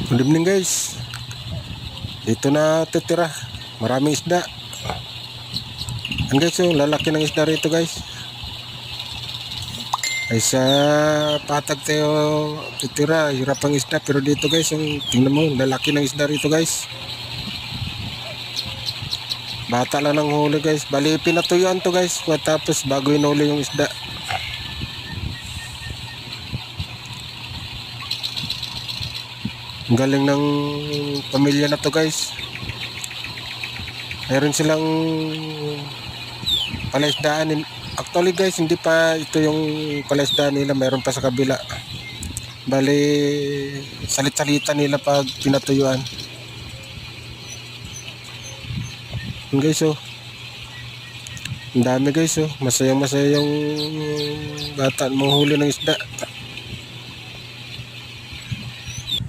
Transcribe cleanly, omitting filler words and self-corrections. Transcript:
Good evening guys. Dito na titira. Maraming isda. Yan guys, yung lalaki ng isda rito guys. Ay sa patag tayo titira. Hirap ang isda. Pero dito guys, yung tingnan mo, lalaki ng isda rito guys. Bata lang ng huli guys. Bali pinatuyuan to guys. Tapos bago inuli yung isda. Ang galing ng pamilya na to guys. Meron silang palaisdaan. Actually guys, hindi pa ito yung palaisdaan nila. Meron pa sa kabila. Bali, salit-salita nila pag pinatuyuan. Yun guys oh. Ang dami guys oh. Masaya-masaya yung bata manghuli ng isda.